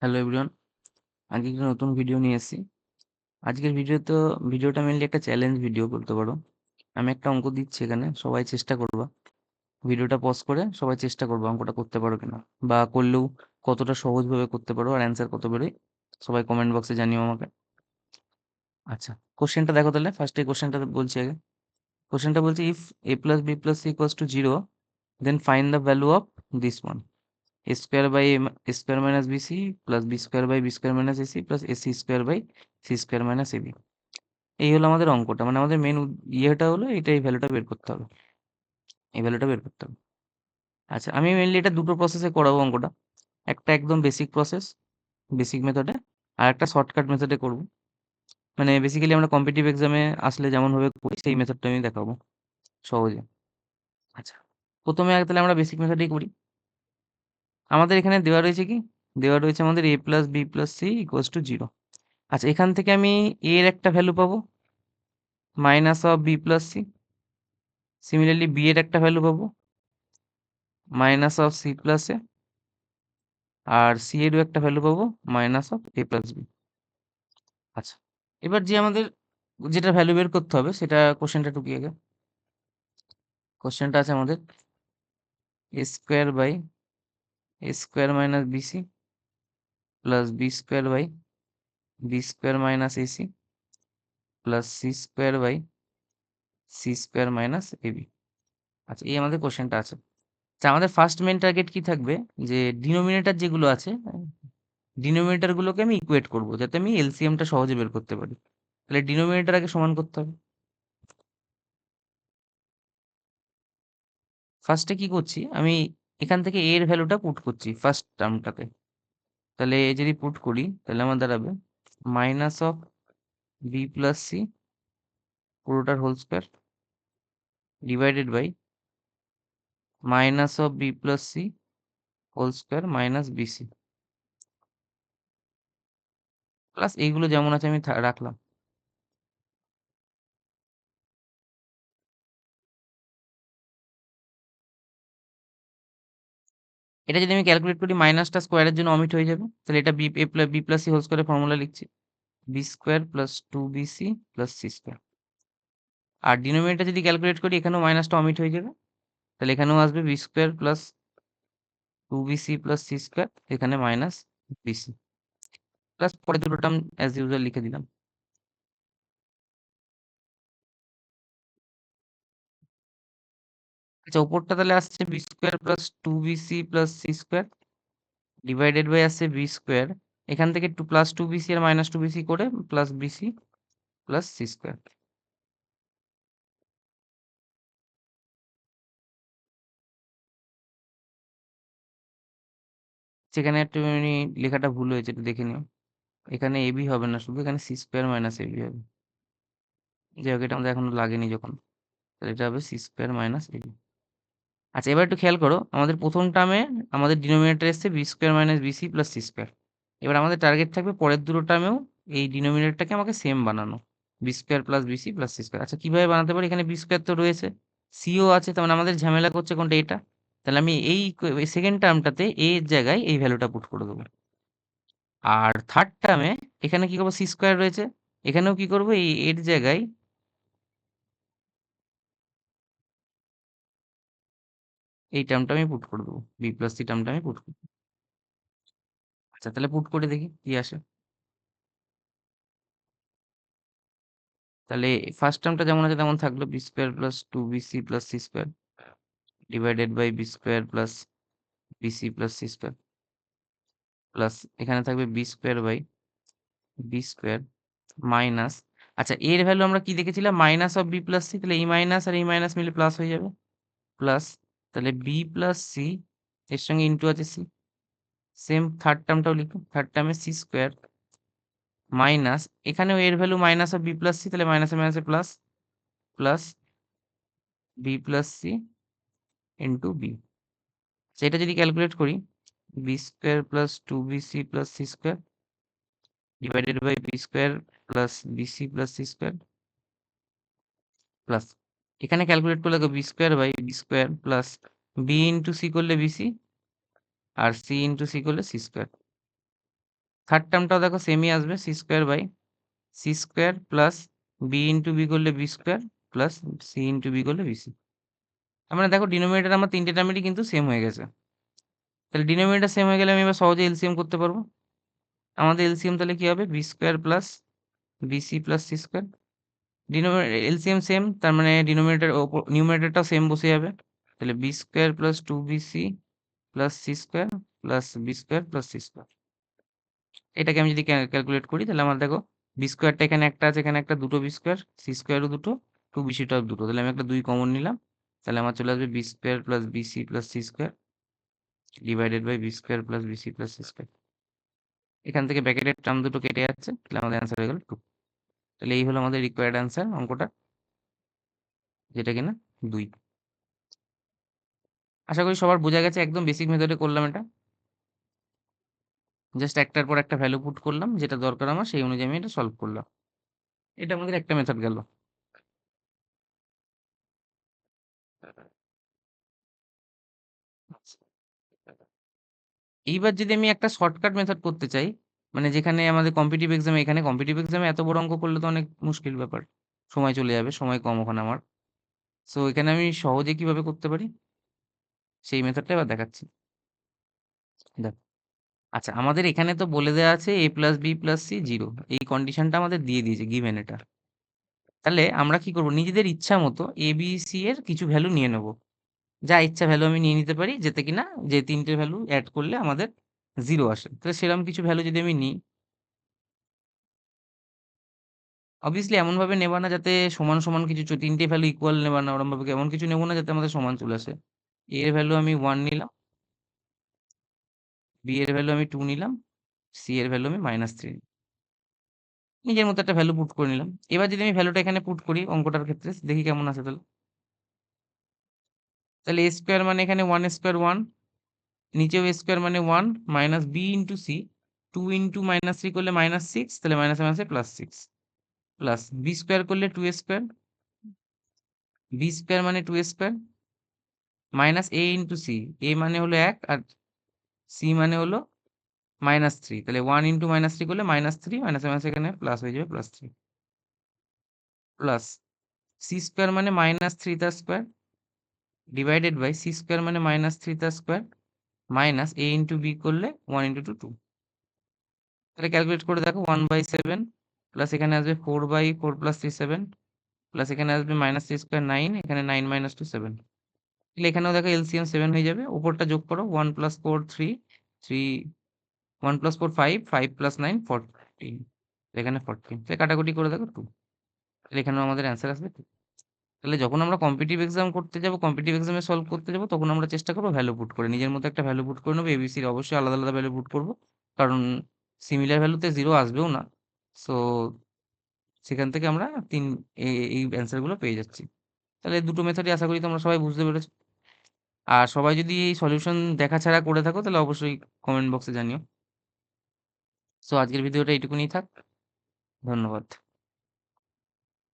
Hello everyone, আজকে একটা নতুন ভিডিও নিয়ে এসেছি। আজকের ভিডিওটা মেনলি একটা চ্যালেঞ্জ ভিডিও বলতে পারো। আমি একটা অঙ্ক দিচ্ছি এখানে, সবাই চেষ্টা করবা। ভিডিওটা পজ করে সবাই চেষ্টা করবা অঙ্কটা করতে পারো কিনা, বা করলেও কতটা সহজভাবে করতে পারো আর অ্যান্সার কত বেরোয় সবাই কমেন্ট বক্সে জানিও আমাকে। আচ্ছা, কোশ্চেনটা দেখো তাহলে। ফার্স্টে কোশ্চেনটা বলছি আগে। কোশ্চেনটা বলছে, if a plus b plus c equals to 0, then find the value of this one. A square by a square minus bc plus b square by b square minus ac plus ac square by c square minus ab. এই হলো আমাদের অঙ্কটা, মানে আমাদের main ইয়েটা হলো এটা, এই ভ্যালুটা বের করতে হবে, এই ভ্যালুটা বের করতে হবে। আচ্ছা, আমি মেনলি এটা দুটো প্রসেসে করাবো অঙ্কটা। একটা একদম বেসিক প্রসেস, বেসিক মেথডে, আর একটা শর্টকাট মেথডে করব। মানে বেসিক্যালি আমরা কম্পিটিটিভ এক্সামে আসলে যেমন ভাবে করি সেই মেথডটা আমি দেখাবো সহজে। আচ্ছা, প্রথমে আগে তাহলে আমরা বেসিক মেথডেই করি। আমাদের এখানে দেওয়া রয়েছে কি, দেওয়া রয়েছে আমাদের a plus B plus C equals to 0। আচ্ছা, এখান থেকে আমি a এর একটা ভ্যালু পাবো minus of B plus C. Similarly B এর একটা ভ্যালু পাবো minus of C plus A. আর সি এরও একটা ভ্যালু পাবো minus of A plus B. আচ্ছা, এবার যে আমাদের যেটা ভ্যালু বের করতে হবে সেটা কোশ্চেনটা টুকি আগে। কোশ্চেনটা আছে আমাদের A square by A square minus BC plus B square by B square minus AC plus C square by C square minus AB. আচ্ছা, এই আমাদের কোশ্চেনটা আছে। আচ্ছা, আমাদের ফার্স্ট মেন টার্গেট কি থাকবে, যে ডিনোমিনেটর যেগুলো আছে, ডিনোমিনেটর গুলোকে আমি ইকুয়েট করব যাতে আমি এলসিএমটা সহজে বের করতে পারি। তাহলে ডিনোমিনেটর আগে সমান করতে হবে। ফার্স্টে কি করছি, আমি এখান থেকে এর ভ্যালুটা পুট করছি ফার্স্ট টার্মটাতে। তাহলে যদি পুট করি তাহলে আমার দাঁড়াবে minus of B plus C পুরোটার whole square divided by minus of B plus C whole square minus BC plus এইগুলো যেমন আছে আমি রাখলাম। এটা যদি আমি ক্যালকুলেট করি, মাইনাসটা স্কোয়ারের জন্য অমিট হয়ে যাবে, তাহলে এটা বি প্লাস সি হোল স্কোয়ারের ফর্মুলা লিখছি, B square plus two BC plus C square. আর ডিনোমিনেটর যদি ক্যালকুলেট করি, এখানেও মাইনাসটা অমিট হয়ে যাবে, তাহলে এখানেও আসবে B square plus two BC plus C square, এখানে মাইনাস বিসি প্লাস পরে দুটো টার্ম অ্যাজ ইউজুয়াল লিখে দিলাম। আচ্ছা, উপরটা তাহলে আসছে B square plus two BC plus C square divided by আসছে বি স্কোয়ার, এখান থেকে টু প্লাস টু বিসি আর মাইনাস টু বিসি করে plus BC plus C square. সেখানে একটু লেখাটা ভুল হয়েছে, একটু দেখে নিও। এখানে এবি হবে না, শুধু এখানে সি স্কোয়ার মাইনাস এবি হবে। যাই হোক, এটা আমাদের এখনো লাগেনি যখন, তাহলে এটা হবে সি স্কোয়ার মাইনাস এবি। আচ্ছা, এবার একটু খেয়াল করো, আমাদের প্রথম টার্মে আমাদের ডিনোমিনেটর এসছে B square minus BC plus C square. এবার আমাদের টার্গেট থাকবে পরের দুটো টার্মেও এই ডিনোমিনেটরটাকে আমাকে সেম বানানো, B square plus BC plus C square. আচ্ছা, কিভাবে বানাতে পারি, এখানে বি স্কোয়ার তো রয়েছে, সিও আছে, তার মানে আমাদের ঝামেলা করছে কোনটা, এটা। তাহলে আমি এই সেকেন্ড টার্মটাতে এ এর জায়গায় এই ভ্যালুটা পুট করে দেবো। আর থার্ড টার্মে এখানে কি করবো, সি স্কোয়ার রয়েছে, এখানেও কি করবো, এই এর জায়গায় এই টার্মটা আমি পুট করে দেবো, বি প্লাস সি টার্মটা আমি পুট করবো। আচ্ছা, তাহলে পুট করে দেখি কি আসে। তাহলে ফার্স্ট টার্মটা যেমন আছে তেমন থাকলো, B square plus two BC plus C square divided by B square plus BC plus C square plus এখানে থাকবে B square by B square minus. আচ্ছা, এর ভ্যালু আমরা কি দেখেছিলাম, minus of B plus C, তাহলে এই মাইনাস আর এই মাইনাস মিলে প্লাস হয়ে যাবে, প্লাস তাহলে বি প্লাস সি এর সঙ্গে ইন্টু আছে সি। সেম থার্ড টার্মটাও লিখুন, থার্ড টার্মে সি স্কোয়ার মাইনাস, এখানেও এর value minus of B plus C, তাহলে মাইনাসে মাইনাসে plus, plus B plus C into B. সেটা যদি ক্যালকুলেট করি, B square plus two BC plus C square divided by B square plus BC plus C square plus এখানে calculate করলে B square by B square plus B into C করলে BC আর C into C করলে C square third টার্মটাও দেখো সেমই আসবে, C square by C square plus B into B করলে B square plus C into B করলে BC. তার মানে দেখো ডিনোমিনেটর আমার তিনটে টার্মেরই কিন্তু সেম হয়ে গেছে। তাহলে ডিনোমিনেটর সেম হয়ে গেলে আমি এবার সহজে এলসিএম করতে পারবো। আমাদের এলসিএম তাহলে কি হবে, B square plus BC plus C square. Denominator LCM same, তার মানে ডিনোমিনেটর নিউমারেটরটাও সেম বসে যাবে। তাহলে B square plus two BC plus C square plus B square plus C square. এটাকে আমি যদি ক্যালকুলেট করি তাহলে আমার দেখো বি স্কোয়ারটা এখানে একটা আছে, এখানে একটা, দুটো বি স্কোয়ার, সি স্কোয়ারও দুটো, টু বিসিটাও দুটো, তাহলে আমি একটা 2 কমন নিলাম। তাহলে আমার চলে আসবে B square plus BC plus C square divided by B square plus BC plus C square. এখান থেকে ব্র্যাকেটের টার্ম দুটো কেটে যাচ্ছে, তাহলে আমাদের অ্যান্সার হয়ে গেল 2। তাহলে এই হলো আমাদের রিকোয়ার্ড অ্যান্সার অঙ্কটা, যেটা কিনা 2। আশা করি সবার বোঝা গেছে, একদম বেসিক মেথডে করলাম এটা। জাস্ট একটার পর একটা ভ্যালু পুট করলাম, যেটা দরকার আমার সেই অনুযায়ী আমি এটা সলভ করলাম। এটা আমাদের একটা মেথড গেল। এইবার যদি আমি একটা শর্টকাট মেথড করতে চাই, মানে যেখানে আমাদের কম্পিটিটিভ এক্সামে, এখানে কম্পিটিটিভ এক্সামে এত বড় অঙ্ক করলে তো অনেক মুশকিল ব্যাপার, সময় চলে যাবে, সময় কম ওখানে আমার। সো এখানে আমি সহজে কিভাবে করতে পারি সেই মেথডটা এবার দেখাচ্ছি। দেখ, আচ্ছা আমাদের এখানে তো বলে দেওয়া আছে a plus B plus C 0, এই কন্ডিশনটা আমাদের দিয়ে দিয়েছে গিভেন এটা। তাহলে আমরা কি করব, নিজেদের ইচ্ছা মতো এ বি সি এর কিছু ভ্যালু নিয়ে নেব, যা ইচ্ছা ভ্যালু আমি নিয়ে নিতে পারি, যেতে কিনা যে তিনটে ভ্যালু অ্যাড করলে আমাদের 0 আসে। তাহলে সেরকম কিছু ভ্যালু যদি আমি নিই, অবভিয়াসলি এমনভাবে নেবা না যাতে সমান, সমান কিছু তিনটে ভ্যালু ইকুয়াল নেবা না, ওরমভাবে এমন কিছু নেব না যাতে আমাদের সমান চলে আসে। a এর ভ্যালু আমি 1 নিলাম, b এর ভ্যালু আমি 2 নিলাম, c এর ভ্যালু আমি -3 নিজের মতো একটা ভ্যালু পুট করে নিলাম। এবার যদি আমি ভ্যালুটা এখানে পুট করি অঙ্কটার ক্ষেত্রে, দেখি কেমন আসে তাহলে। তাহলে a স্কোয়ার মানে এখানে 1 স্কোয়ার 1, নিচেও a স্কোয়ার মানে 1 minus b into c, 2 into -3 করলে -6, তাহলে মাইনাসে মাইনাসে +6 প্লাস b স্কোয়ার করলে 2 স্কোয়ার, b স্কোয়ার মানে 2 square minus a into c, a মানে হলো 1 আর c মানে হলো -3, তাহলে 1 ইন্টু -3 করলে -3, মাইনাসে মাইনাসে এখানে প্লাস হয়ে যাবে +3 প্লাস c স্কোয়ার মানে -3 তার square divided by c square মানে -3 তার square minus a into b করলে 1 ইন্টু 2। তাহলে ক্যালকুলেট করে দেখো 1/7 প্লাস এখানে আসবে 4/4 প্লাস 3 7 প্লাস এখানে আসবে -3 স্কোয়ার 9, এখানে 9 - 2 7। তাহলে এখানেও দেখো এলসিএম 7 হয়ে যাবে, উপরটা যোগ করো 1 + 4 3 3 1 + 4 5 5 + 9 14, এখানে 14, তাহলে কাটাকুটি করে দেখো 2, তাহলে এখানেও আমাদের অ্যান্সার আসবে 2। তাহলে যখন আমরা কম্পিটিটিভ এক্সাম করতে যাব, কম্পিটিটিভ এক্সামে সলভ করতে যাব, তখন আমরা চেষ্টা করব ভ্যালু পুট করে, নিজের মতো একটা ভ্যালু পুট করে নেবো। এবিসির অবশ্যই আলাদা আলাদা ভ্যালু পুট করব, কারণ সিমিলার ভ্যালুতে 0 আসবেও না। সো সেখান থেকে আমরা এই অ্যান্সার গুলো পেয়ে যাচ্ছি। তাহলে দুটো মেথডই আশা করি তোমরা সবাই বুঝতে পেরেছো। আর সবাই যদি এই সলিউশন দেখা ছাড়া করে থাকো তাহলে অবশ্যই কমেন্ট বক্সে জানিও। সো আজকের ভিডিওটা এইটুকুনি থাক। ধন্যবাদ।